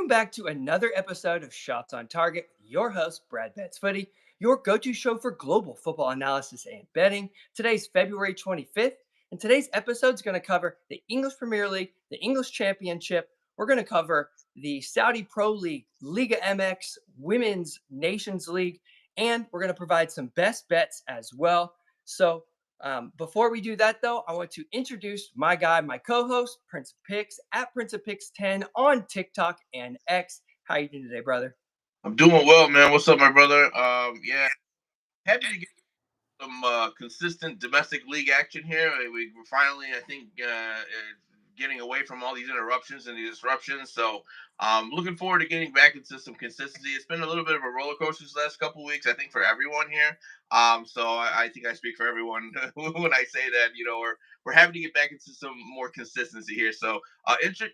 Welcome back to another episode of Shots on Target. Your host, Brad Betts Footy, your go to show for global football analysis and betting. Today's February 25th, and today's episode is going to cover the English Premier League, the English Championship. We're going to cover the Saudi Pro League, Liga MX, Women's Nations League, and we're going to provide some best bets as well. Before we do that, though, I want to introduce my guy, my co-host, Prince of Picks, at Prince of Picks 10 on TikTok and X. How you doing today, brother? I'm doing well, man. What's up, my brother? Yeah, happy to get some consistent domestic league action here. We're finally, I think, getting away from all these interruptions and these disruptions. So, looking forward to getting back into some consistency. It's been a little bit of a roller coaster these last couple of weeks, I think, for everyone here. I think I speak for everyone when I say that. We're having to get back into some more consistency here. So,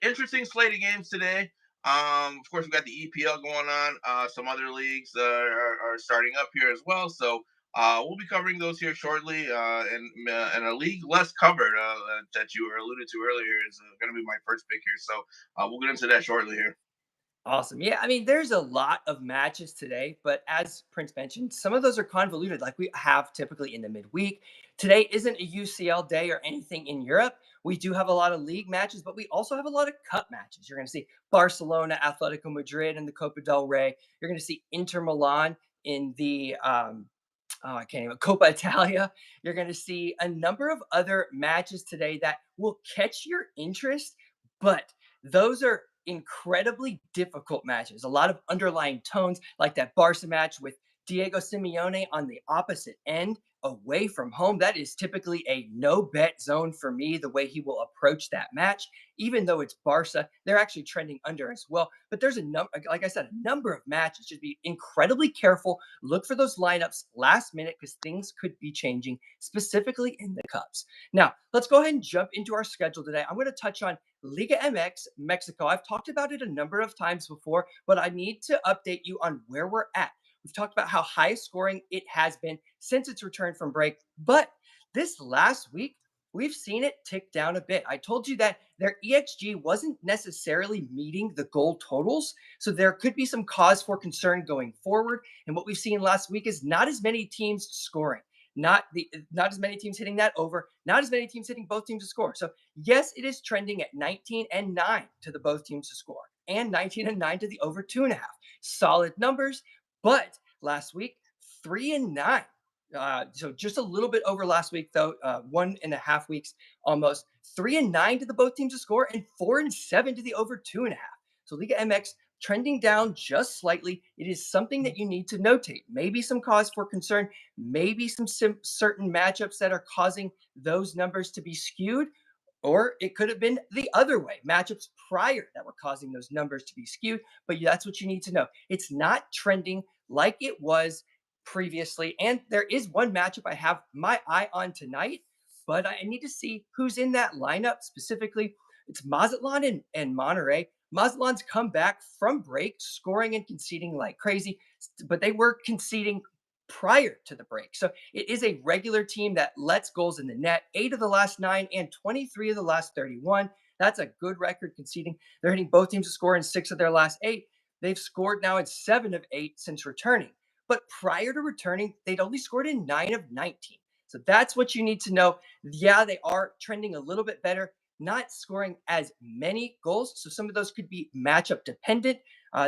interesting slate of games today. Of course, we got the EPL going on. Some other leagues are starting up here as well. So, we'll be covering those here shortly, and a league less covered that you were alluded to earlier is going to be my first pick here. So we'll get into that shortly here. Awesome. Yeah, I mean, there's a lot of matches today, but as Prince mentioned, some of those are convoluted, like we have typically in the midweek. Today isn't a UCL day or anything in Europe. We do have a lot of league matches, but we also have a lot of cup matches. You're going to see Barcelona, Atletico Madrid in the Copa del Rey. You're going to see Inter Milan in the I can't even Copa Italia. You're going to see a number of other matches today that will catch your interest, but those are incredibly difficult matches. A lot of underlying tones, like that Barca match with Diego Simeone on the opposite end, away from home. That is typically a no bet zone for me, the way he will approach that match. Even though it's Barca, they're actually trending under as well. But there's a number, like I said, a number of matches. Just be incredibly careful. Look for those lineups last minute because things could be changing, specifically in the Cups. Now, let's go ahead and jump into our schedule today. I'm going to touch on Liga MX Mexico. I've talked about it a number of times before, but I need to update you on where we're at. We've talked about how high scoring it has been since its return from break, but this last week, we've seen it tick down a bit. I told you that their EXG wasn't necessarily meeting the goal totals, so there could be some cause for concern going forward. And what we've seen last week is not as many teams scoring. Not as many teams hitting that over, not as many teams hitting both teams to score. So yes, it is trending at 19 and 9 to the both teams to score, and 19 and 9 to the over 2.5. Solid numbers, but last week 3 and 9. So just a little bit over last week, though. 1.5 weeks almost. 3 and 9 to the both teams to score, and 4 and 7 to the over 2.5. So Liga MX trending down just slightly. It is something that you need to notate. Maybe some cause for concern, maybe some certain matchups that are causing those numbers to be skewed, or it could have been the other way, matchups prior that were causing those numbers to be skewed. But that's what you need to know. It's not trending like it was previously. And there is one matchup I have my eye on tonight, but I need to see who's in that lineup specifically. It's Mazatlan and Monterrey. Mazatlan's come back from break, scoring and conceding like crazy, but they were conceding prior to the break. So it is a regular team that lets goals in the net, 8 of the last 9 and 23 of the last 31. That's a good record conceding. They're hitting both teams to score in 6 of their last 8. They've scored now in 7 of 8 since returning. But prior to returning, they'd only scored in 9 of 19. So that's what you need to know. Yeah, they are trending a little bit better, not scoring as many goals. So some of those could be matchup dependent.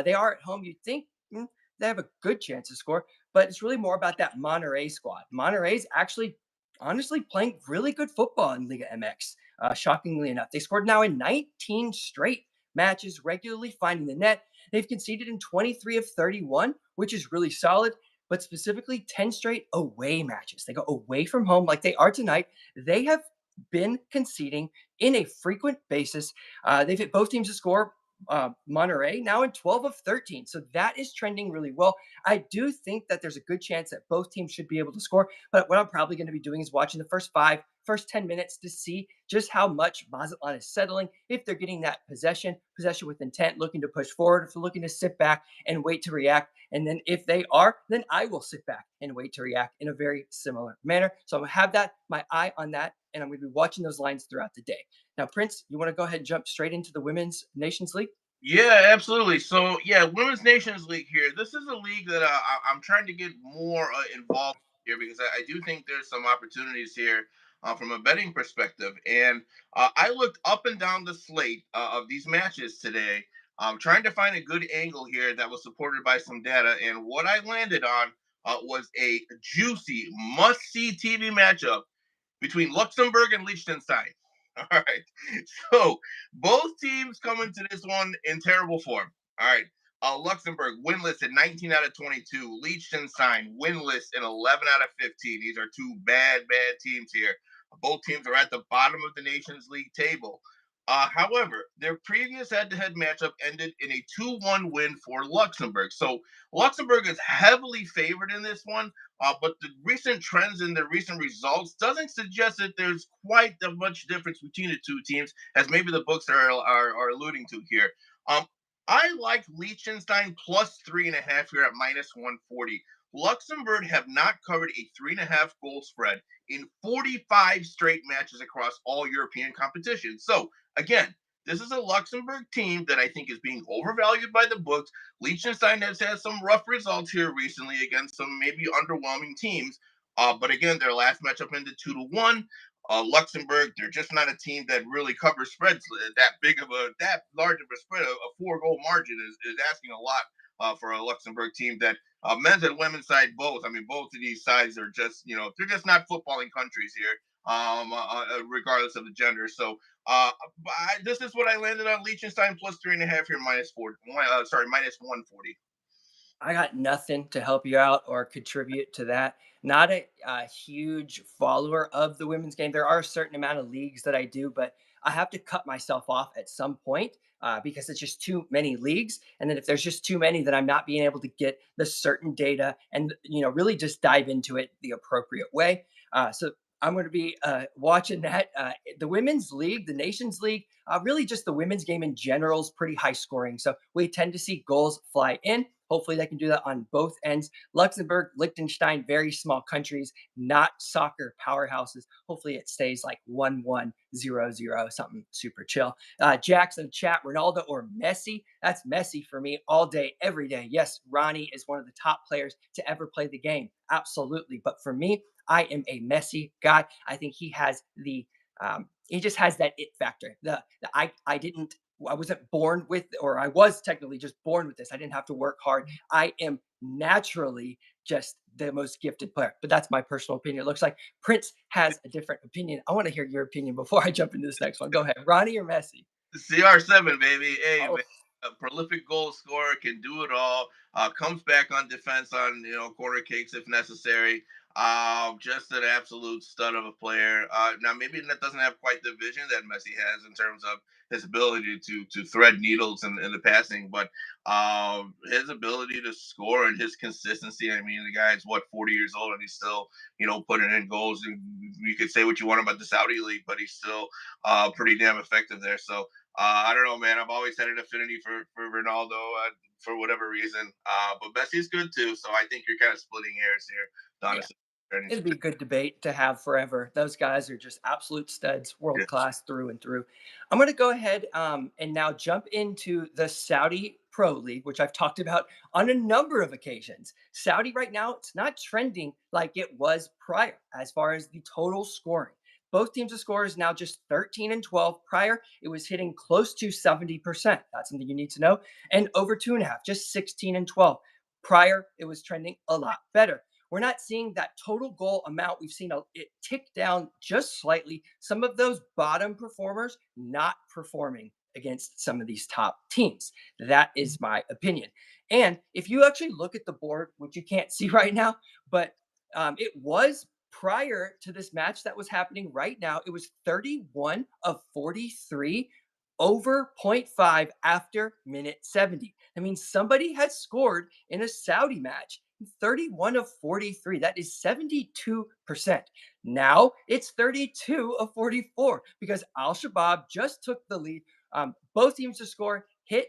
They are at home. You'd think they have a good chance to score, but it's really more about that Monterrey squad. Monterrey's actually, honestly, playing really good football in Liga MX. Shockingly enough, they scored now in 19 straight matches, regularly finding the net. They've conceded in 23 of 31, which is really solid, but specifically 10 straight away matches. They go away from home like they are tonight. They have been conceding in a frequent basis. They've hit both teams to score. Monterrey now in 12 of 13. So that is trending really well. I do think that there's a good chance that both teams should be able to score. But what I'm probably going to be doing is watching the first 10 minutes to see just how much Mazatlan is settling. If they're getting that possession with intent, looking to push forward, if they're looking to sit back and wait to react. And then if they are, then I will sit back and wait to react in a very similar manner. So I'm going to have my eye on that, and I'm going to be watching those lines throughout the day. Now, Prince, you want to go ahead and jump straight into the Women's Nations League? Yeah, absolutely. So, yeah, Women's Nations League here. This is a league that I'm trying to get more involved here because I do think there's some opportunities here from a betting perspective. And I looked up and down the slate of these matches today, trying to find a good angle here that was supported by some data. And what I landed on was a juicy, must see TV matchup between Luxembourg and Liechtenstein. All right. So both teams come into this one in terrible form. All right. Luxembourg winless in 19 out of 22. Liechtenstein winless in 11 out of 15. These are two bad teams here. Both teams are at the bottom of the Nations League table. However, their previous head-to-head matchup ended in a 2-1 win for Luxembourg. So Luxembourg is heavily favored in this one, but the recent trends and the recent results doesn't suggest that there's quite that much difference between the two teams, as maybe the books are alluding to here. Um, I like Liechtenstein plus 3.5 here at minus 140. Luxembourg have not covered a 3.5 goal spread in 45 straight matches across all European competitions. So again, this is a Luxembourg team that I think is being overvalued by the books. Liechtenstein has had some rough results here recently against some maybe underwhelming teams. But again, their last matchup ended 2-1. Luxembourg, they're just not a team that really covers spreads that large of a spread. A 4 goal margin is asking a lot for a Luxembourg team that men's and women's side both. I mean, both of these sides are just they're just not footballing countries here, regardless of the gender. So this is what I landed on Liechtenstein plus 3.5 here, minus four. Sorry, minus 140. I got nothing to help you out or contribute to that. Not a huge follower of the women's game. There are a certain amount of leagues that I do, but I have to cut myself off at some point because it's just too many leagues. And then if there's just too many, then I'm not being able to get the certain data and really just dive into it the appropriate way. So I'm going to be watching that. The women's league, the Nations League, really just the women's game in general is pretty high scoring. So we tend to see goals fly in. Hopefully, they can do that on both ends. Luxembourg, Liechtenstein, very small countries, not soccer powerhouses. Hopefully, it stays like 1-1-0-0, something super chill. Jackson chat, Ronaldo or Messi? That's Messi for me all day, every day. Yes, Ronnie is one of the top players to ever play the game. Absolutely. But for me, I am a Messi guy. I think he just has that it factor. I wasn't born with, or I was technically just born with this. I didn't have to work hard. I am naturally just the most gifted player. But that's my personal opinion. It looks like Prince has a different opinion. I want to hear your opinion before I jump into this next one. Go ahead, Ronnie or Messi? CR7, baby. Hey, Oh, man. A prolific goal scorer can do it all. Comes back on defense on corner kicks if necessary. Just an absolute stud of a player. Now maybe that doesn't have quite the vision that Messi has in terms of his ability to thread needles in the passing, but his ability to score and his consistency. I mean, the guy's what 40 years old and he's still putting in goals. And you could say what you want about the Saudi league, but he's still pretty damn effective there. So I don't know, man. I've always had an affinity for Ronaldo for whatever reason. But Messi's good too. So I think you're kind of splitting hairs here, yeah. honestly. It'd be a good debate to have forever. Those guys are just absolute studs, world Yes. class through and through. I'm going to go ahead and now jump into the Saudi Pro League, which I've talked about on a number of occasions. Saudi right now, it's not trending like it was prior as far as the total scoring. Both teams' of score is now just 13 and 12. Prior, it was hitting close to 70%. That's something you need to know. And over 2.5, just 16 and 12. Prior, it was trending a lot better. We're not seeing that total goal amount. We've seen it tick down just slightly. Some of those bottom performers not performing against some of these top teams. That is my opinion. And if you actually look at the board, which you can't see right now, but it was prior to this match that was happening right now, it was 31 of 43 over zero point 0.5 after minute 70. I mean, somebody has scored in a Saudi match 31 of 43. That is 72%. Now it's 32 of 44 because Al Shabaab just took the lead. Both teams to score hit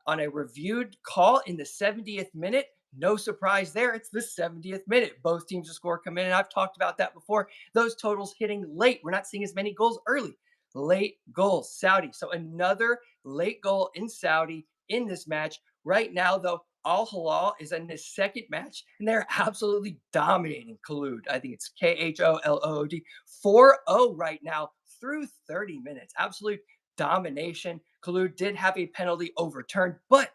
on a reviewed call in the 70th minute. No surprise there. It's the 70th minute. Both teams to score come in. And I've talked about that before. Those totals hitting late. We're not seeing as many goals early. Late goals, Saudi. So another late goal in Saudi in this match. Right now, though, Al Hilal is in his second match, and they're absolutely dominating Khaloud. I think it's Kholod 4-0 right now through 30 minutes. Absolute domination. Khaloud did have a penalty overturned, but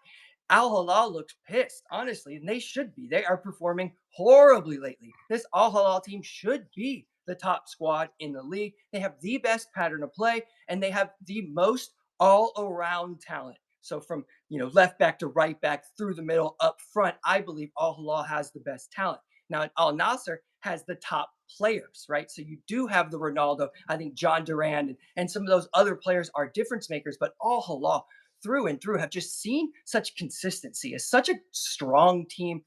Al Hilal looks pissed, honestly, and they should be. They are performing horribly lately. This Al Hilal team should be the top squad in the league. They have the best pattern of play, and they have the most all-around talent. So from left back to right back, through the middle, up front, I believe Al Hilal has the best talent. Now Al Nasser has the top players, right? So you do have the Ronaldo, I think John Duran, and some of those other players are difference makers, but Al Hilal through and through have just seen such consistency. As such a strong team.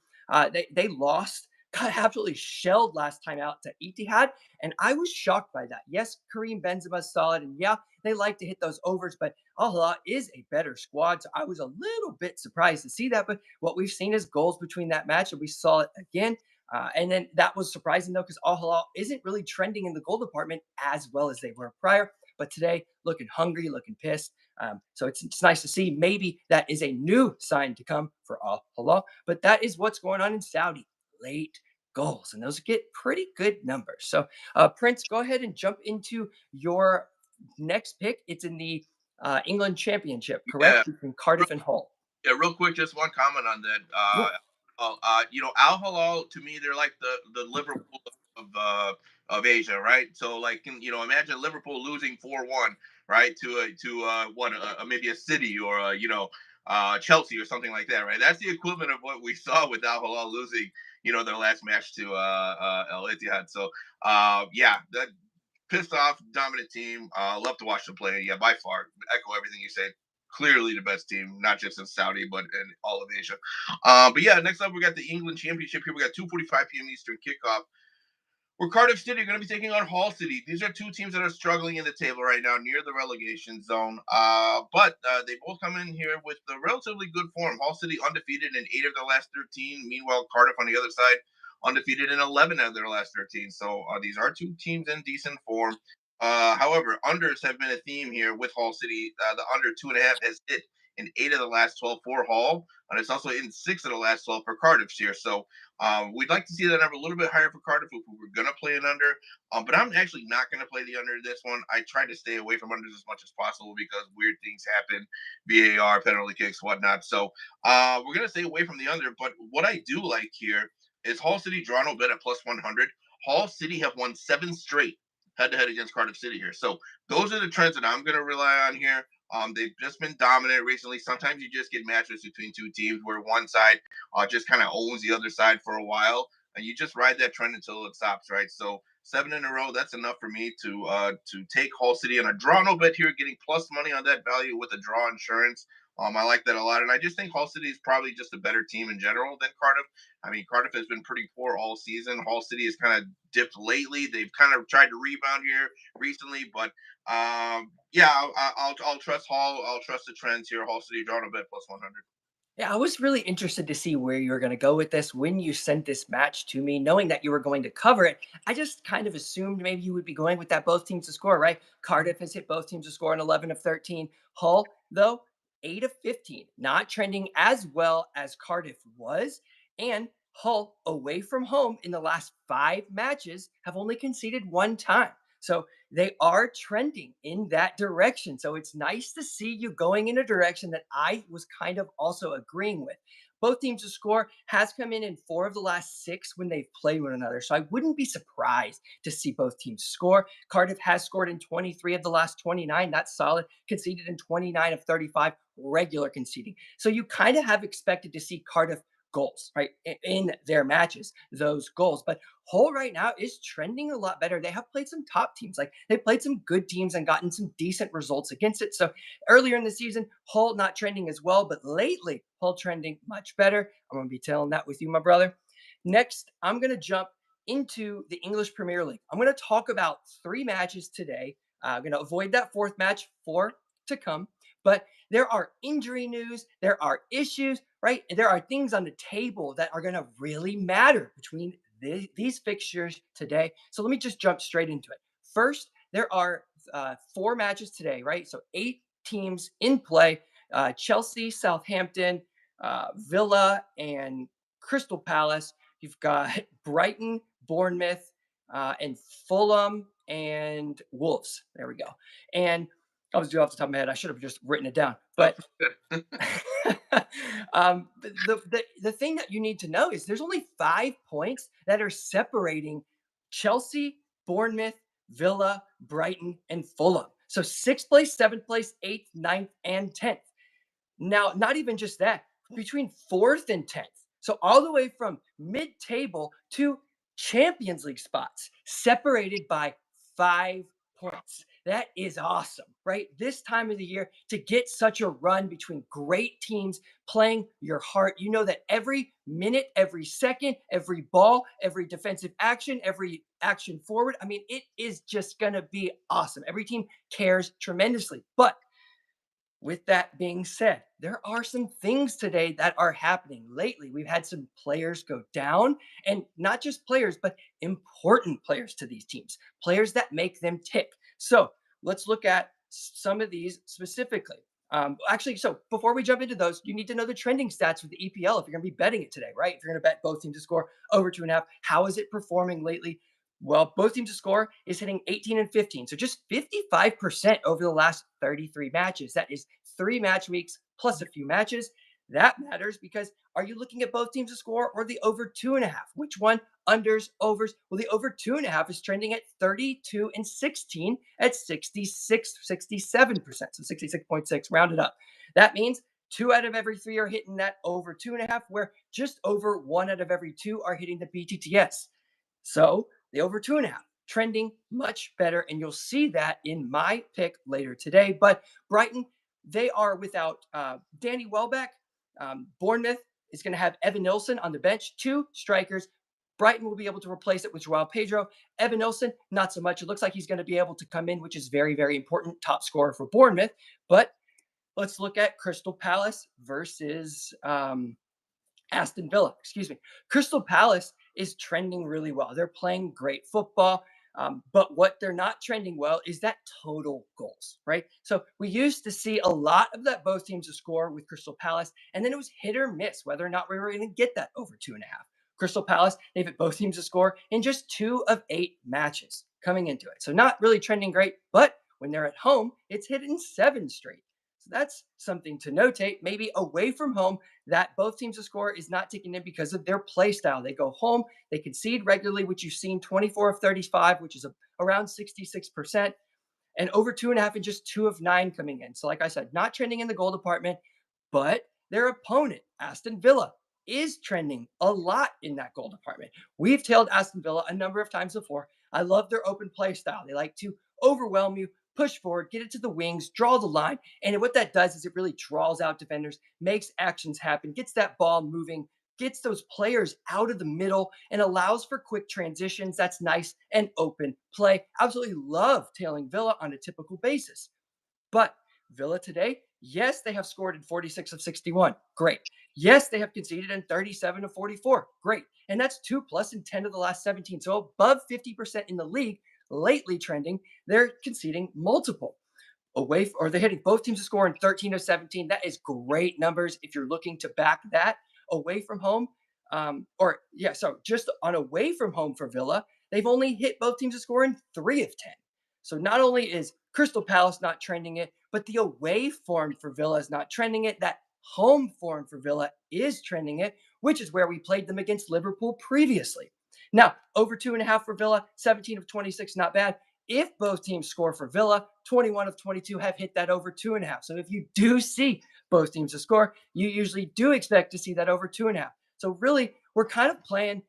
They lost, got absolutely shelled last time out to Etihad, and I was shocked by that. Yes, Kareem Benzema's solid, and yeah, they like to hit those overs, but Al Hilal is a better squad, so I was a little bit surprised to see that. But what we've seen is goals between that match, and we saw it again. And then that was surprising though, because Al Hilal isn't really trending in the goal department as well as they were prior. But today, looking hungry, looking pissed. So it's nice to see. Maybe that is a new sign to come for Al Hilal. But that is what's going on in Saudi. Late goals, and those get pretty good numbers. So, Prince, go ahead and jump into your next pick. It's in the England Championship, Yeah, correct? Between Cardiff and Hull. yeah, real quick, just one comment on that. Yeah. Al Hilal to me, they're like the Liverpool of Asia, right? So like, imagine Liverpool losing 4-1, right, to what maybe a City or Chelsea or something like that, right? That's the equivalent of what we saw with Al Hilal losing, their last match to Al Ittihad. So yeah, that pissed off, dominant team. Love to watch them play. Yeah, by far, echo everything you said. Clearly the best team, not just in Saudi, but in all of Asia. But yeah, next up we got the England Championship here. We got 2:45 p.m. Eastern kickoff. Where Cardiff City are going to be taking on Hull City. These are two teams that are struggling in the table right now, near the relegation zone. But they both come in here with a relatively good form. Hull City undefeated in 8 of the last 13. Meanwhile, Cardiff on the other side undefeated in 11 of their last 13. So these are two teams in decent form. However, unders have been a theme here with Hull City. The under 2.5 has hit in 8 of the last 12 for Hull, and it's also in 6 of the last 12 for Cardiff here. So we'd like to see that number a little bit higher for Cardiff if we were going to play an under. But I'm actually not going to play the under this one. I try to stay away from unders as much as possible because weird things happen, VAR, penalty kicks, whatnot. So we're going to stay away from the under. But what I do like here is Hull City draw no bet at plus 100. Hull City have won 7 straight head to head against Cardiff City here. So those are the trends that I'm going to rely on here. They've just been dominant recently. Sometimes you just get matches between two teams where one side just kind of owns the other side for a while, and you just ride that trend until it stops, right? So 7 in a row, that's enough for me to take Hull City on a draw no bet here, getting plus money on that value with a draw insurance. I like that a lot, and I just think Hull City is probably just a better team in general than Cardiff. I mean, Cardiff has been pretty poor all season. Hull City has kind of dipped lately. They've kind of tried to rebound here recently, but yeah, I'll trust Hall. I'll trust the trends here. Hall City drawn a bet plus 100. Yeah, I was really interested to see where you were going to go with this when you sent this match to me, knowing that you were going to cover it. I just kind of assumed maybe you would be going with that both teams to score, right? Cardiff has hit both teams to score in 11 of 13. Hull, though, 8 of 15, not trending as well as Cardiff was. And Hull, away from home in the last 5 matches, have only conceded 1 time. So they are trending in that direction. So it's nice to see you going in a direction that I was kind of also agreeing with. Both teams to score has come in 4 of the last 6 when they've played one another. So I wouldn't be surprised to see both teams score. Cardiff has scored in 23 of the last 29. That's solid. Conceded in 29 of 35, regular conceding. So you kind of have expected to see Cardiff goals, right, in their matches, those goals. But Hull right now is trending a lot better. They have played some top teams. Like they played some good teams and gotten some decent results against it. So earlier in the season, Hull not trending as well, but lately, Hull trending much better. I'm going to be telling that with you, my brother. Next, I'm going to jump into the English Premier League. I'm going to talk about 3 matches today. I'm going to avoid that fourth match, 4 to come. But there are injury news, there are issues, right? There are things on the table that are going to really matter between these fixtures today. So let me just jump straight into it. First, there are 4 matches today, right? So 8 teams in play. Chelsea, Southampton, Villa, and Crystal Palace. You've got Brighton, Bournemouth, and Fulham and Wolves. There we go. And I was doing off the top of my head. I should have just written it down. Oh, But the thing that you need to know is there's only 5 points that are separating Chelsea, Bournemouth, Villa, Brighton, and Fulham. So sixth place, seventh place, eighth, ninth, and 10th. Now, not even just that, between fourth and 10th. So all the way from mid-table to Champions League spots, separated by 5 points. That is awesome, right? This time of the year to get such a run between great teams playing your heart. You know that every minute, every second, every ball, every defensive action, every action forward. I mean, it is just going to be awesome. Every team cares tremendously. But with that being said, there are some things today that are happening lately. We've had some players go down, and not just players, but important players to these teams, players that make them tick. So let's look at some of these specifically. Actually, so before we jump into those, you need to know the trending stats for the EPL if you're going to be betting it today, right? If you're going to bet both teams to score over 2.5, how is it performing lately? Well, both teams to score is hitting 18 and 15. So just 55% over the last 33 matches. That is 3 match weeks plus a few matches. That matters because are you looking at both teams to score or the over 2.5? Which one? Unders, overs. Well, the over 2.5 is trending at 32 and 16 at 66, 67%. So 66.6 rounded up. That means 2 out of every 3 are hitting that over 2.5, where just over 1 out of every 2 are hitting the BTTS. So the over 2.5 trending much better. And you'll see that in my pick later today. But Brighton, they are without Danny Welbeck. Bournemouth is going to have Evan Nilsson on the bench, 2 strikers. Brighton will be able to replace it with Joao Pedro. Evan Nilsson, not so much. It looks like he's going to be able to come in, which is very, very important. Top scorer for Bournemouth. But let's look at Crystal Palace versus Aston Villa, excuse me. Crystal Palace is trending really well. They're playing great football. But what they're not trending well is that total goals, right? So we used to see a lot of that both teams to score with Crystal Palace, and then it was hit or miss whether or not we were going to get that over 2.5. Crystal Palace, they've hit both teams to score in just 2 of 8 matches coming into it. So not really trending great, but when they're at home, it's hit in 7 straight. So that's something to notate. Maybe away from home, that both teams to score is not taken in because of their play style. They go home, they concede regularly, which you've seen 24 of 35, which is around 66%, and over 2.5 and just 2 of 9 coming in. So, like I said, not trending in the goal department, but their opponent, Aston Villa, is trending a lot in that goal department. We've tailed Aston Villa a number of times before. I love their open play style. They like to overwhelm you, push forward, get it to the wings, draw the line. And what that does is it really draws out defenders, makes actions happen, gets that ball moving, gets those players out of the middle, and allows for quick transitions. That's nice and open play. Absolutely love tailing Villa on a typical basis. But Villa today, yes, they have scored in 46 of 61. Great. Yes, they have conceded in 37 of 44. Great. And that's 2 plus in 10 of the last 17. So above 50% in the league, lately trending. They're conceding multiple away, or they're hitting both teams to score in 13 of 17. That is great numbers if you're looking to back that away from home. So just on away from home for Villa, they've only hit both teams to score in 3 of 10. So not only is Crystal Palace not trending it, but the away form for Villa is not trending it. That home form for Villa is trending it, which is where we played them against Liverpool previously. Now, over 2.5 for Villa, 17 of 26, not bad. If both teams score for Villa, 21 of 22 have hit that over 2.5. So if you do see both teams to score, you usually do expect to see that over 2.5. So really, we're kind of playing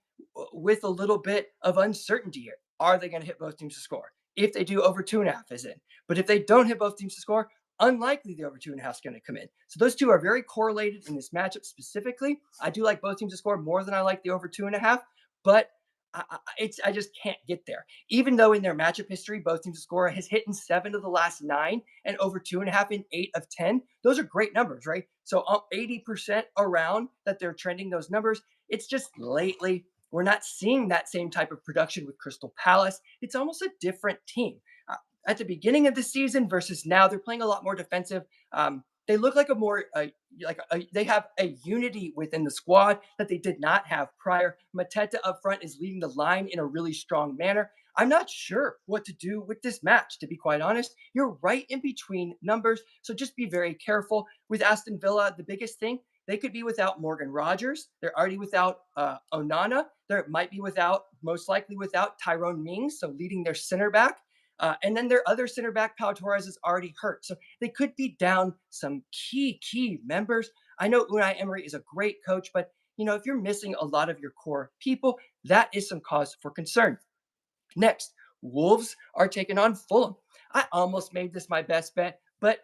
with a little bit of uncertainty here. Are they going to hit both teams to score? If they do, over 2.5 is in. But if they don't hit both teams to score, unlikely the over 2.5 is going to come in. So those two are very correlated in this matchup specifically. I do like both teams to score more than I like the over 2.5, but I just can't get there. Even though in their matchup history, both teams to score has hit in 7 of the last 9 and over 2.5 in 8 of 10. Those are great numbers, right? So 80% around that they're trending those numbers. It's just lately we're not seeing that same type of production with Crystal Palace. It's almost a different team. At the beginning of the season versus now, they're playing a lot more defensive. They look like a more they have a unity within the squad that they did not have prior. Mateta up front is leading the line in a really strong manner. I'm not sure what to do with this match, to be quite honest. You're right in between numbers, so just be very careful. With Aston Villa, the biggest thing, they could be without Morgan Rogers. They're already without Onana. They might be without, most likely without Tyrone Mings, so leading their center back. And then their other center back, Pau Torres, is already hurt. So they could be down some key members. I know Unai Emery is a great coach, but if you're missing a lot of your core people, that is some cause for concern. Next, Wolves are taking on Fulham. I almost made this my best bet, but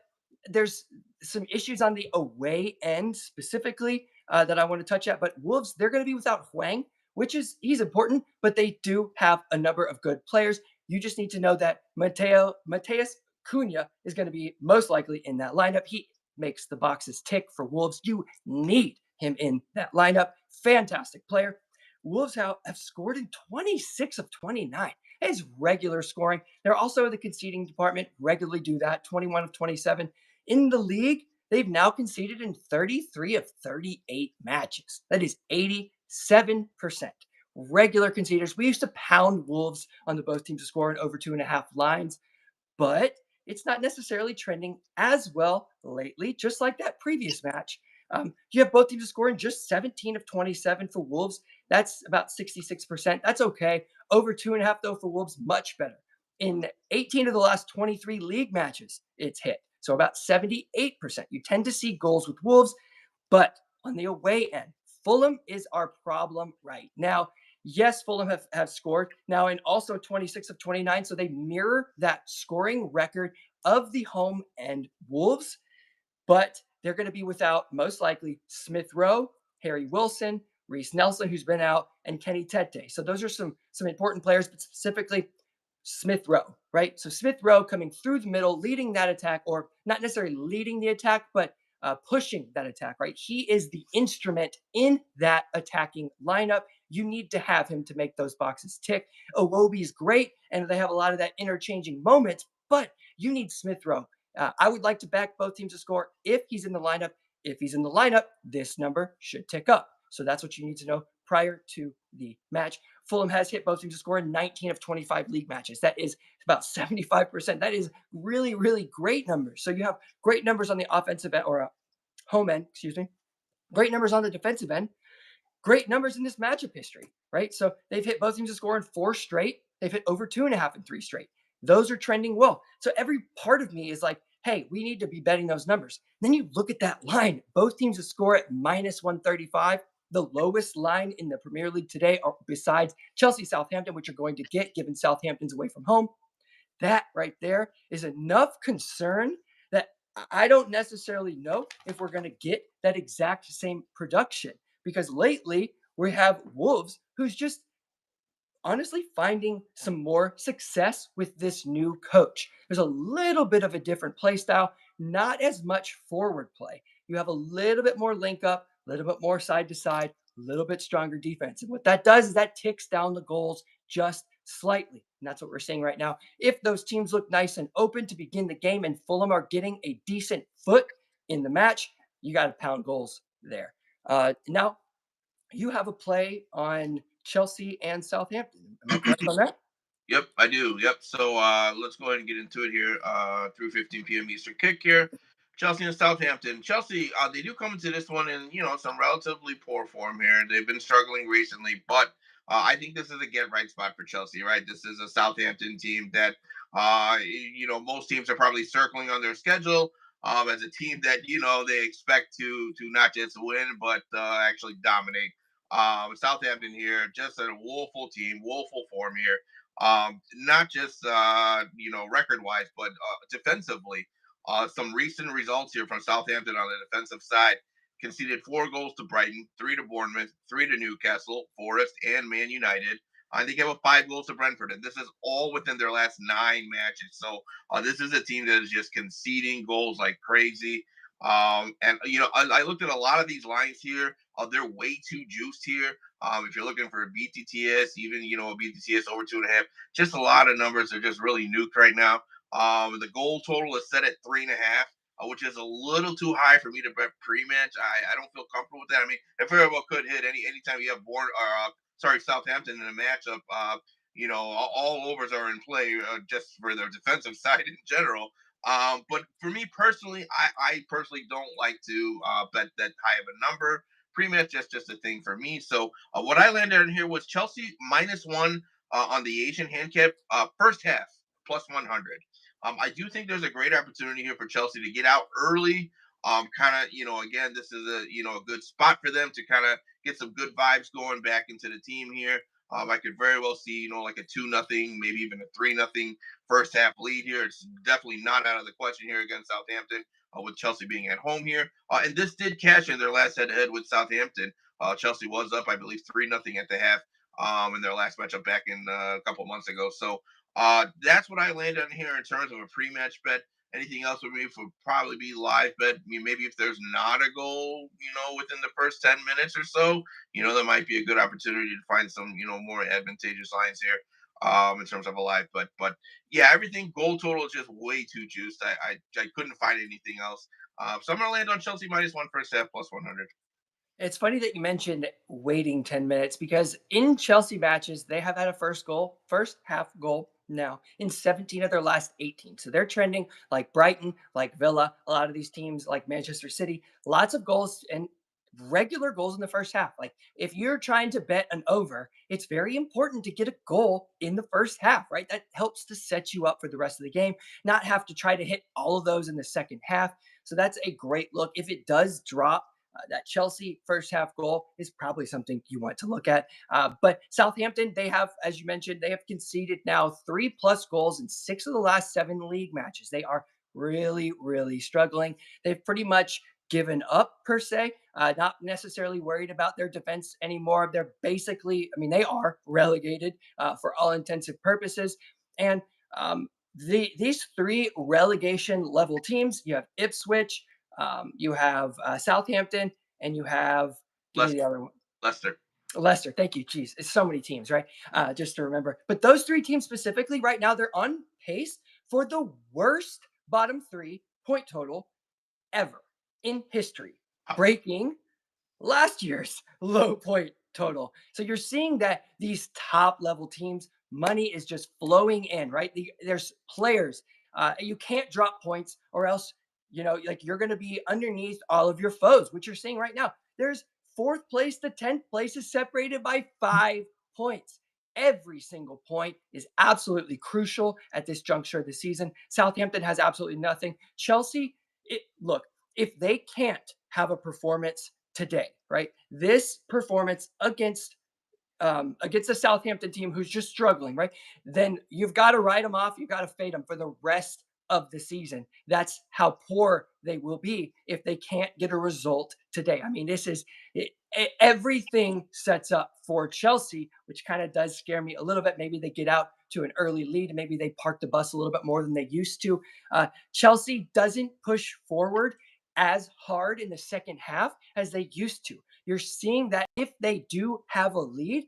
there's some issues on the away end specifically that I want to touch at. But Wolves, they're going to be without Huang, which is he's important, but they do have a number of good players. You just need to know that Mateus Cunha is going to be most likely in that lineup. He makes the boxes tick for Wolves. You need him in that lineup. Fantastic player. Wolves have scored in 26 of 29. That is regular scoring. They're also the conceding department, regularly do that, 21 of 27. In the league, they've now conceded in 33 of 38 matches. That is 87%. Regular conceders. We used to pound Wolves on the both teams to score in over 2.5 lines, but it's not necessarily trending as well lately, just like that previous match. You have both teams scoring just 17 of 27 for Wolves. That's about 66%. That's okay. Over 2.5, though, for Wolves, much better. In 18 of the last 23 league matches, it's hit. So about 78%. You tend to see goals with Wolves, but on the away end, Fulham is our problem right now. Yes, Fulham have scored now in also 26 of 29. So they mirror that scoring record of the home end Wolves, but they're going to be without most likely Smith Rowe, Harry Wilson, Reese Nelson, who's been out, and Kenny Tete. So those are some important players, but specifically Smith Rowe, right? So Smith Rowe coming through the middle, leading that attack, or not necessarily leading the attack, but pushing that attack, right? He is the instrument in that attacking lineup. You need to have him to make those boxes tick. Iwobi is great, and they have a lot of that interchanging moments, but you need Smith Rowe. I would like to back both teams to score if he's in the lineup. If he's in the lineup, this number should tick up. So that's what you need to know prior to the match. Fulham has hit both teams to score in 19 of 25 league matches. That is about 75%. That is really, really great numbers. So you have great numbers on the offensive end or home end, excuse me. Great numbers on the defensive end. Great numbers in this matchup history, right? So they've hit both teams to score in 4 straight. They've hit over 2.5 in 3 straight. Those are trending well. So every part of me is like, hey, we need to be betting those numbers. And then you look at that line. Both teams to score at minus 135. The lowest line in the Premier League today, are besides Chelsea Southampton, which are going to get given Southampton's away from home. That right there is enough concern that I don't necessarily know if we're going to get that exact same production because lately we have Wolves who's just honestly finding some more success with this new coach. There's a little bit of a different play style, not as much forward play. You have a little bit more link up, a little bit more side to side, a little bit stronger defense. And what that does is that ticks down the goals just slightly. And that's what we're seeing right now. If those teams look nice and open to begin the game and Fulham are getting a decent foot in the match, you got to pound goals there. Now, you have a play on Chelsea and Southampton. Am I correct on that? Yep, I do. Yep. So let's go ahead and get into it here. 3:15 p.m. Eastern kick here. Chelsea and Southampton. Chelsea, they do come into this one in some relatively poor form here. They've been struggling recently, but I think this is a get right spot for Chelsea. Right, this is a Southampton team that most teams are probably circling on their schedule as a team that they expect to not just win but actually dominate. Southampton here, just a woeful team, woeful form here, not just record wise, but defensively. Some recent results here from Southampton on the defensive side: conceded 4 goals to Brighton, 3 to Bournemouth, 3 to Newcastle, Forest, and Man United. They gave up 5 goals to Brentford, and this is all within their last 9 matches. So this is a team that is just conceding goals like crazy. And I looked at a lot of these lines here. They're way too juiced here. If you're looking for a BTTS, even a BTTS over 2.5, just a lot of numbers are just really nuked right now. The goal total is set at 3.5. which is a little too high for me to bet pre-match. I don't feel comfortable with that. I mean, it very well could hit anytime you have Southampton in a matchup. All overs are in play just for their defensive side in general. But for me personally, I personally don't like to bet that high of a number. Pre-match just a thing for me. So what I landed on here was Chelsea -1 on the Asian handicap, first half +100. I do think there's a great opportunity here for Chelsea to get out early. Kind of, again, this is a good spot for them to kind of get some good vibes going back into the team here. I could very well see, like a 2-0, maybe even a 3-0 first half lead here. It's definitely not out of the question here against Southampton, with Chelsea being at home here. And this did cash in their last head-to-head with Southampton. Chelsea was up, I believe, 3-0 at the half, in their last matchup back in a couple months ago. So that's what I landed on here in terms of a pre-match bet. Anything else would probably be live bet. I mean, maybe if there's not a goal, within the first 10 minutes or so, there might be a good opportunity to find some, more advantageous lines here, in terms of a live bet. But yeah, everything goal total is just way too juiced. I couldn't find anything else. So I'm gonna land on Chelsea -1 first half +100. It's funny that you mentioned waiting 10 minutes because in Chelsea matches, they have had a first half goal now in 17 of their last 18. So they're trending like Brighton, like Villa, a lot of these teams like Manchester City, lots of goals and regular goals in the first half. Like if you're trying to bet an over, it's very important to get a goal in the first half, right? That helps to set you up for the rest of the game, not have to try to hit all of those in the second half. So that's a great look. If it does drop, that Chelsea first half goal is probably something you want to look at. But Southampton, they have, as you mentioned, they have conceded now 3+ goals in 6 of the last 7 league matches. They are really, really struggling. They've pretty much given up, per se, not necessarily worried about their defense anymore. They're basically, I mean, they are relegated for all intensive purposes. And these three relegation level teams, you have Ipswich, you have Southampton, and you have, give me Leicester. the other one. Leicester. Leicester. Thank you. Jeez, it's so many teams, right? Just to remember. But those three teams specifically, right now, they're on pace for the worst bottom three point total ever in history, Wow. breaking last year's low point total. So you're seeing that these top level teams, money is just flowing in, right? There's players. You can't drop points or else, like you're going to be underneath all of your foes, which you're seeing right now. There's fourth place to 10th place is separated by 5 points. Every single point is absolutely crucial at this juncture of the season. Southampton has absolutely nothing. Chelsea, look, if they can't have a performance today, right? This performance against the Southampton team who's just struggling, right? Then you've got to write them off. You've got to fade them for the rest of the season. That's how poor they will be if they can't get a result today. I mean, this is everything sets up for Chelsea, which kind of does scare me a little bit. Maybe they get out to an early lead and maybe they park the bus a little bit more than they used to. Chelsea doesn't push forward as hard in the second half as they used to. You're seeing that if they do have a lead,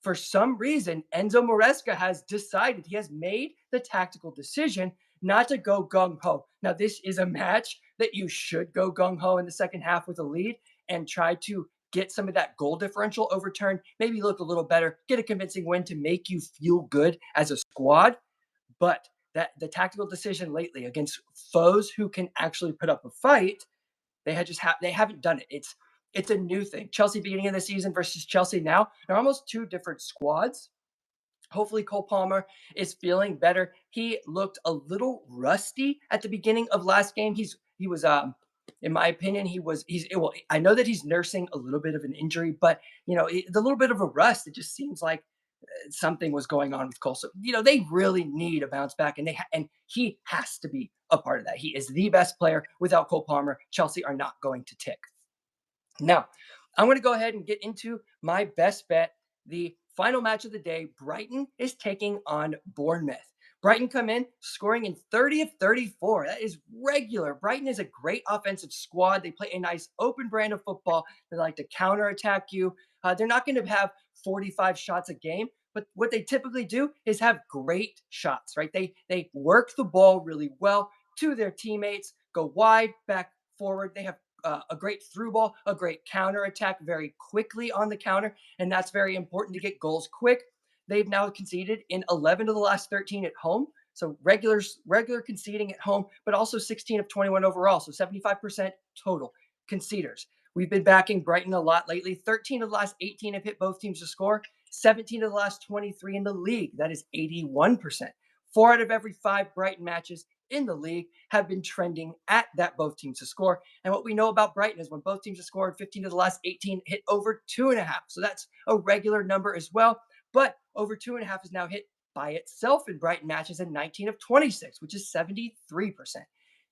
for some reason, Enzo Maresca has decided, he has made the tactical decision not to go gung ho. Now, this is a match that you should go gung ho in the second half with a lead and try to get some of that goal differential overturned, maybe look a little better, get a convincing win to make you feel good as a squad. But that the tactical decision lately against foes who can actually put up a fight, they haven't done it. It's a new thing. Chelsea beginning of the season versus Chelsea now. They're almost two different squads. Hopefully Cole Palmer is feeling better. He looked a little rusty at the beginning of last game. He was in my opinion, he's well, I know that he's nursing a little bit of an injury, but the little bit of a rust, it just seems like something was going on with Cole. So, they really need a bounce back, and he has to be a part of that. He is the best player. Without Cole Palmer, Chelsea are not going to tick. Now, I'm going to go ahead and get into my best bet. The final match of the day, Brighton is taking on Bournemouth. Brighton come in scoring in 30 of 34. That is regular. Brighton is a great offensive squad. They play a nice open brand of football. They like to counterattack you. They're not going to have 45 shots a game, but what they typically do is have great shots, right? They work the ball really well to their teammates. go wide, back forward. They have a great through ball, a great counter attack very quickly on the counter, and that's very important to get goals quick. They've now conceded in 11 of the last 13 at home. So regular conceding at home, but also 16 of 21 overall. So 75% total conceders. We've been backing Brighton a lot lately. 13 of the last 18 have hit both teams to score. 17 of the last 23 in the league. That is 81%. 4 out of every 5 Brighton matches in the league have been trending at that both teams to score. And what we know about Brighton is when both teams have scored, 15 of the last 18 hit over 2.5. So that's a regular number as well. But over 2.5 is now hit by itself in Brighton matches in 19 of 26, which is 73%.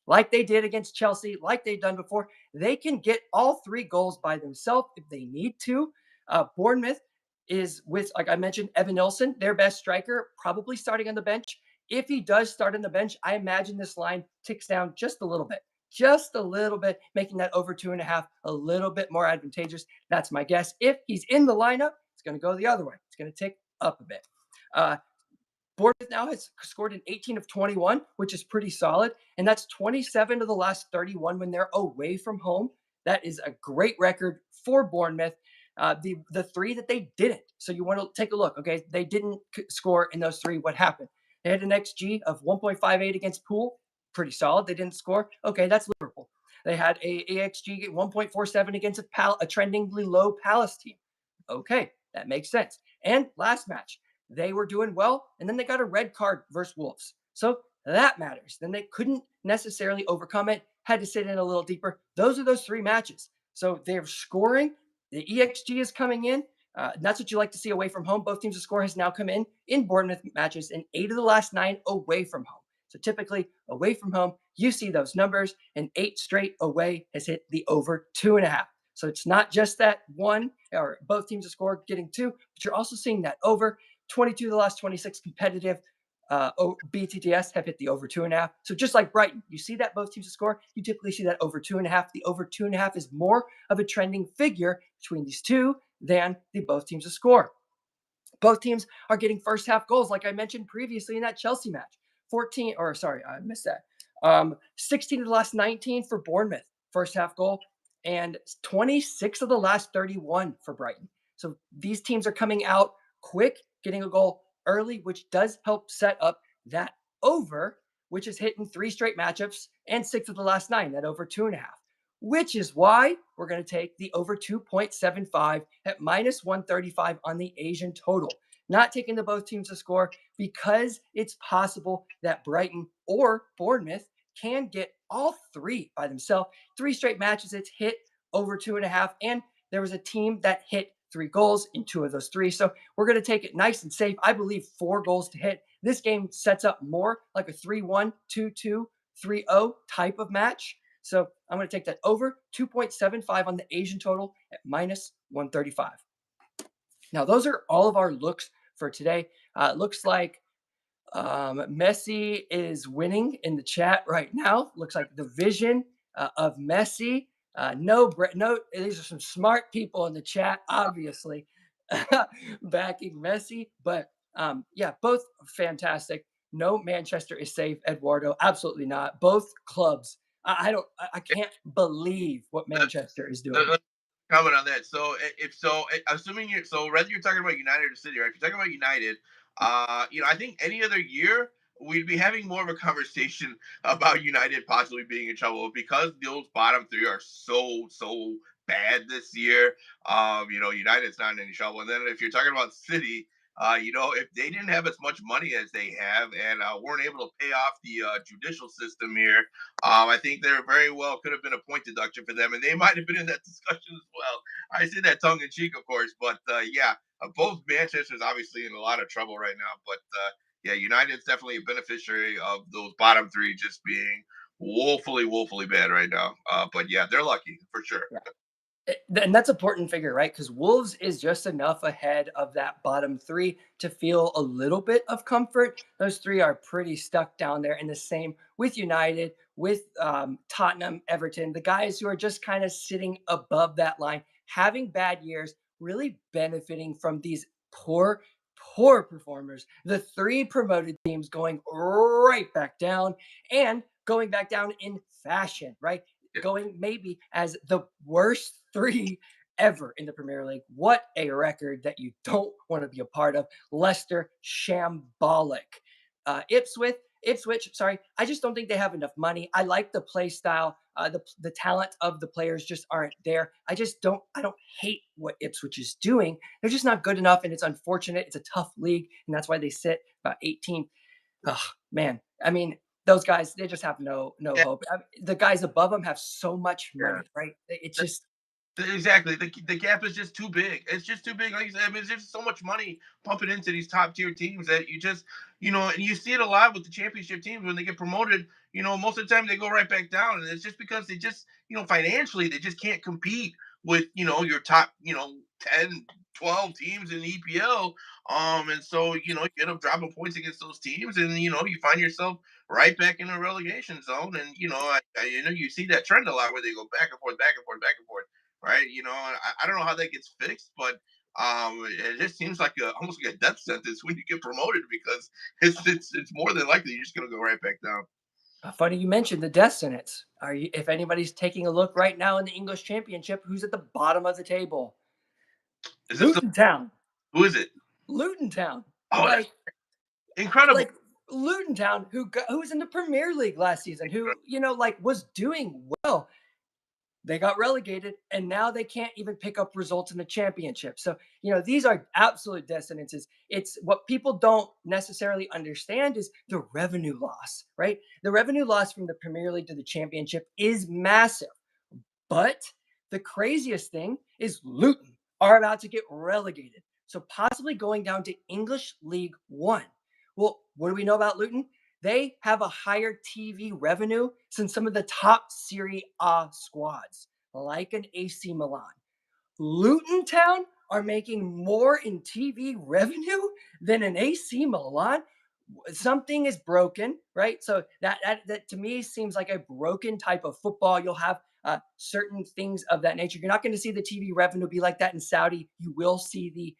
Like they did against Chelsea, like they've done before, they can get all 3 goals by themselves if they need to. Bournemouth is with, like I mentioned, Evan Nilsson, their best striker, probably starting on the bench. If he does start on the bench, I imagine this line ticks down just a little bit, making that over 2.5 a little bit more advantageous. That's my guess. If he's in the lineup, it's going to go the other way. It's going to tick up a bit. Uh, Bournemouth now has scored in 18 of 21, which is pretty solid. And that's 27 of the last 31 when they're away from home. That is a great record for Bournemouth. The 3 that they didn't. So you want to take a look. Okay. They didn't score in those 3. What happened? They had an XG of 1.58 against Poole. Pretty solid. They didn't score. Okay. That's Liverpool. They had a XG 1.47 against a trendingly low Palace team. Okay. That makes sense. And last match, they were doing well, and then they got a red card versus Wolves. So that matters. Then they couldn't necessarily overcome it, had to sit in a little deeper. Those are those 3 matches. So they're scoring. The EXG is coming in. That's what you like to see away from home. Both teams' score has now come in Bournemouth matches in 8 of the last 9 away from home. So typically away from home, you see those numbers, and 8 straight away has hit the over 2.5. So it's not just that one or both teams have scored getting 2, but you're also seeing that over. 22 of the last 26 competitive BTTS have hit the over 2.5. So just like Brighton, you see that both teams score, you typically see that over 2.5. The over 2.5 is more of a trending figure between these 2 than the both teams score. Both teams are getting first half goals, like I mentioned previously in that Chelsea match. 14, or sorry, I missed that. 16 of the last 19 for Bournemouth, first half goal, and 26 of the last 31 for Brighton. So these teams are coming out quick, getting a goal early, which does help set up that over, which is hitting 3 straight matchups and 6 of the last 9, that over 2.5. Which is why we're going to take the over 2.75 at minus 135 on the Asian total. Not taking the both teams to score because it's possible that Brighton or Bournemouth can get all 3 by themselves. 3 straight matches, it's hit over 2.5. And there was a team that hit 3 goals in 2 of those 3. So we're going to take it nice and safe. I believe 4 goals to hit. This game sets up more like a 3-1, 2-2, 3-0 type of match. So I'm going to take that over 2.75 on the Asian total at minus 135. Now, those are all of our looks for today. Looks like Messi is winning in the chat right now. Looks like the vision of Messi. No, these are some smart people in the chat, obviously, backing Messi. But yeah, both fantastic. No, Manchester is safe, Eduardo. Absolutely not. Both clubs. I don't. I can't believe what Manchester is doing. Let's comment on that. So, if so, assuming you're so whether you're talking about United or City, right? If you're talking about United, I think any other year we'd be having more of a conversation about United possibly being in trouble because those bottom 3 are so bad this year. United's not in any trouble. And then if you're talking about City, if they didn't have as much money as they have and weren't able to pay off the judicial system here, I think there very well could have been a point deduction for them, and they might have been in that discussion as well. I say that tongue in cheek, of course, but yeah, both Manchester's obviously in a lot of trouble right now. But yeah, United's definitely a beneficiary of those bottom 3 just being woefully bad right now. But yeah, they're lucky for sure. Yeah. And that's important figure, right? Because Wolves is just enough ahead of that bottom 3 to feel a little bit of comfort. Those 3 are pretty stuck down there. And the same with United, with Tottenham, Everton, the guys who are just kind of sitting above that line, having bad years, really benefiting from these poor performers. The 3 promoted teams going right back down, and going back down in fashion, right? Yeah. Going maybe as the worst three ever in the Premier League. What a record that you don't want to be a part of. Leicester, shambolic. Ipswich, sorry, I just don't think they have enough money. I like the play style. The talent of the players just aren't there. I don't hate what Ipswich is doing. They're just not good enough, and it's unfortunate. It's a tough league, and that's why they sit about 18th. Oh man, I mean, those guys, they just have no Yeah. hope. The guys above them have so much Yeah. money, right? It's just Exactly. The gap is just too big. It's just too big. Like you said, I mean, there's just so much money pumping into these top tier teams that you just, and you see it a lot with the championship teams when they get promoted. Most of the time they go right back down, and it's just because they just, financially they just can't compete with, your top, 10, 12 teams in the EPL. And so you end up dropping points against those teams, and you find yourself right back in a relegation zone. And you see that trend a lot where they go back and forth, back and forth, back and forth, right? I don't know how that gets fixed, but it just seems like almost like a death sentence when you get promoted because it's more than likely you're just gonna go right back down. funny you mentioned the death sentence. If anybody's taking a look right now in the English Championship, who's at the bottom of the table? Is this Luton Town. who is it? Luton Town. Oh, that's Like incredible. like Luton Town, who was in the Premier League last season, who like was doing well. They got relegated, and now they can't even pick up results in the championship. So these are absolute dissonances. It's what people don't necessarily understand is the revenue loss, right? The revenue loss from the Premier League to the championship is massive. But the craziest thing is Luton are about to get relegated. So possibly going down to English League One. Well, what do we know about Luton? They have a higher TV revenue than some of the top Serie A squads, like an AC Milan. Luton Town are making more in TV revenue than an AC Milan. Something is broken, right? So that to me seems like a broken type of football. You'll have certain things of that nature. You're not going to see the TV revenue be like that in Saudi. You will see the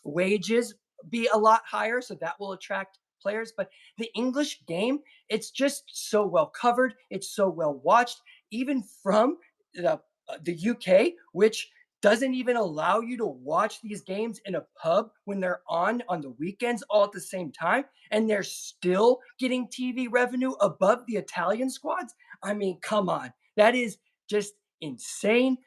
wages be a lot higher, so that will attract players. But the English game, it's just so well covered. It's so well watched, even from the UK, which doesn't even allow you to watch these games in a pub when they're on the weekends all at the same time, and they're still getting TV revenue above the Italian squads. I mean, come on. That is just insane.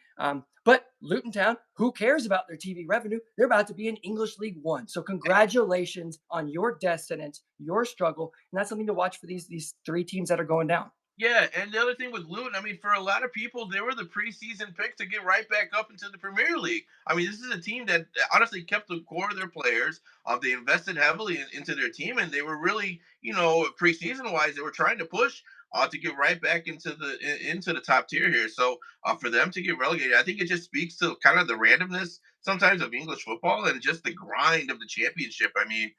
But Luton Town, who cares about their TV revenue? They're about to be in English League One. So congratulations on your death sentence, your struggle, and that's something to watch for these three teams that are going down. Yeah, and the other thing with Luton, I mean, for a lot of people, they were the preseason pick to get right back up into the Premier League. I mean, this is a team that honestly kept the core of their players. They invested heavily into their team, and they were really, preseason wise, they were trying to push to get right back into the top tier here. So for them to get relegated, I think it just speaks to kind of the randomness sometimes of English football and just the grind of the championship. I mean,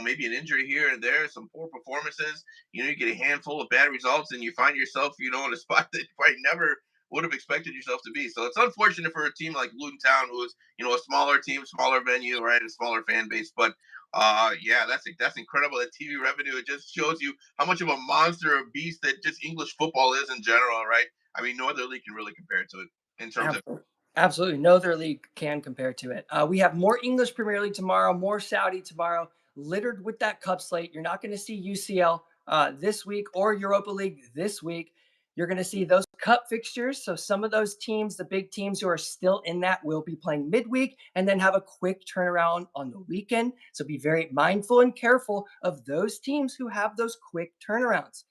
maybe an injury here and there, some poor performances, you get a handful of bad results and you find yourself, in a spot that you probably never would have expected yourself to be. So it's unfortunate for a team like Luton Town, who is, a smaller team, smaller venue, right, a smaller fan base. But yeah, that's incredible. That TV revenue, it just shows you how much of a monster, a beast that just English football is in general, right? I mean, no other league can really compare to it in terms of. Absolutely. Absolutely. No other league can compare to it. We have more English Premier League tomorrow, more Saudi tomorrow, littered with that cup slate. You're not going to see UCL this week or Europa League this week. You're going to see those cup fixtures. So some of those teams, the big teams who are still in that, will be playing midweek and then have a quick turnaround on the weekend. So be very mindful and careful of those teams who have those quick turnarounds.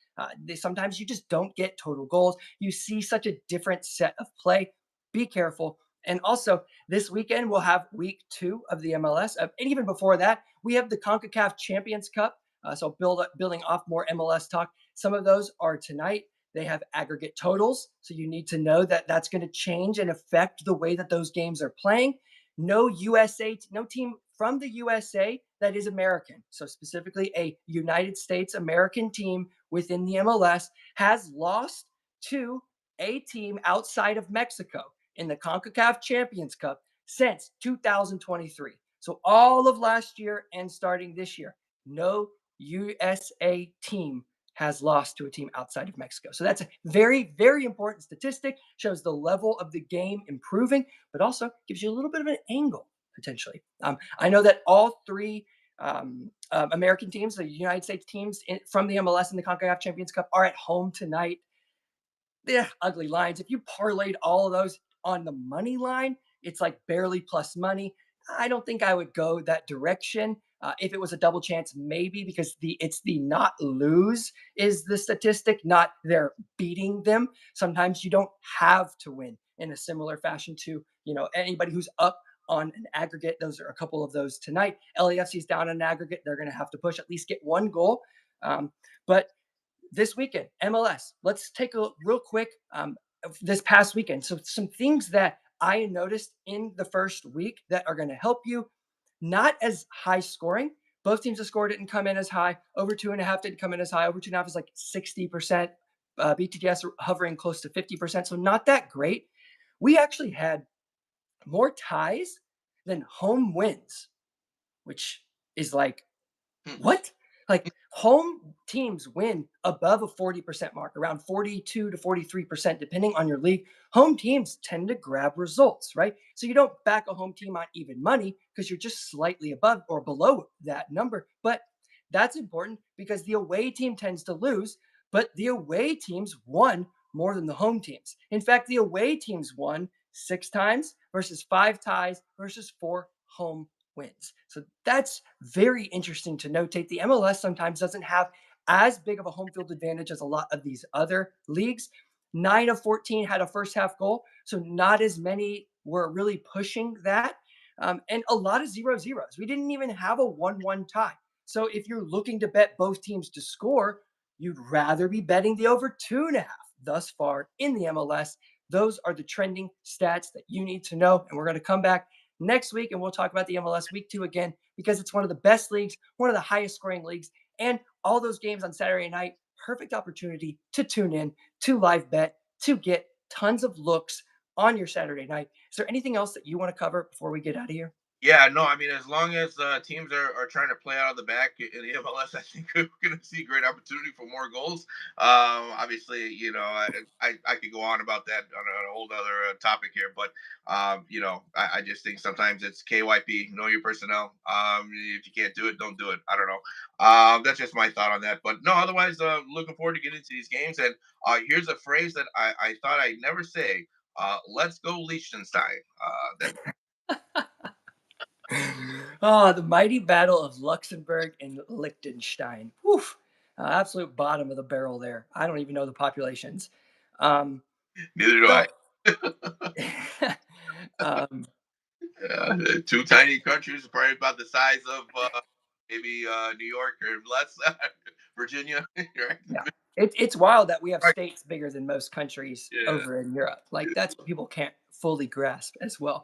Sometimes you just don't get total goals. You see such a different set of play. Be careful. And also, this weekend we'll have week 2 of the MLS. And even before that, we have the CONCACAF Champions Cup. So building off more MLS talk. Some of those are tonight. They have aggregate totals. So you need to know that that's going to change and affect the way that those games are playing. No team from the USA that is American. So specifically a United States American team within the MLS has lost to a team outside of Mexico in the CONCACAF Champions Cup since 2023. So all of last year and starting this year, no USA team has lost to a team outside of Mexico. So that's a very, very important statistic, shows the level of the game improving, but also gives you a little bit of an angle potentially. I know that all three American teams, the United States teams from the MLS and the CONCACAF Champions Cup, are at home tonight. Yeah, ugly lines. If you parlayed all of those on the money line, it's like barely plus money. I don't think I would go that direction. If it was a double chance, maybe because it's the not lose is the statistic, not they're beating them. Sometimes you don't have to win in a similar fashion to anybody who's up on an aggregate. Those are a couple of those tonight. LAFC's down on an aggregate. They're going to have to push at least get one goal. But this weekend, MLS. Let's take a real quick this past weekend. So some things that I noticed in the first week that are going to help you. Not as high scoring. Both teams that scored didn't come in as high. Over 2.5 didn't come in as high. Over 2.5 is like 60%. BTTS hovering close to 50%. So not that great. We actually had more ties than home wins, which is like Hmm. what? Like home teams win above a 40% mark, around 42 to 43%, depending on your league. Home teams tend to grab results, right? So you don't back a home team on even money because you're just slightly above or below that number. But that's important because the away team tends to lose, but the away teams won more than the home teams. In fact, the away teams won 6 times versus 5 ties versus 4 home wins. So that's very interesting to notate. The MLS sometimes doesn't have as big of a home field advantage as a lot of these other leagues. 9 of 14 had a first half goal, so not as many were really pushing that. And a lot of 0-0s. We didn't even have a 1-1 tie. So if you're looking to bet both teams to score, you'd rather be betting the over 2.5 thus far in the MLS. Those are the trending stats that you need to know. And we're going to come back next week and we'll talk about the MLS week 2 again because it's one of the best leagues, one of the highest scoring leagues, and all those games on Saturday night. Perfect opportunity to tune in, to live bet, to get tons of looks on your Saturday night. Is there anything else that you want to cover before we get out of here? Yeah, no, I mean, as long as teams are trying to play out of the back in the MLS, I think we're going to see great opportunity for more goals. Obviously, I could go on about that on a whole other topic here, but I just think sometimes it's KYP, know your personnel. If you can't do it, don't do it. I don't know. That's just my thought on that. But no, otherwise, looking forward to getting into these games. And here's a phrase that I thought I'd never say. Let's go Liechtenstein. That Oh, the mighty battle of Luxembourg and Liechtenstein. Whew. Absolute bottom of the barrel there. I don't even know the populations. Um, neither do I. so, um, Two tiny countries, probably about the size of maybe New York or less, Virginia, right? Yeah. It's wild that we have Right. states bigger than most countries Yeah. over in Europe. Like that's what people can't fully grasp as well.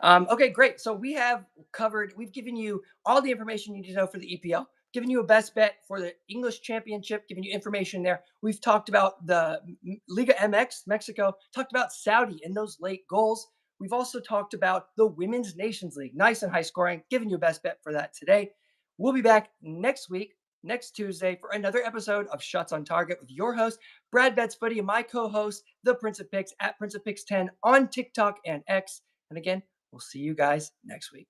Okay, great. So we've given you all the information you need to know for the EPL, given you a best bet for the English Championship, giving you information there. We've talked about the Liga MX, Mexico, talked about Saudi and those late goals. We've also talked about the Women's Nations League, nice and high scoring, giving you a best bet for that today. We'll be back next Tuesday for another episode of Shots on Target with your host, Brad Betts Footy, and my co host, the Prince of Picks at Prince of Picks 10 on TikTok and X. And again, we'll see you guys next week.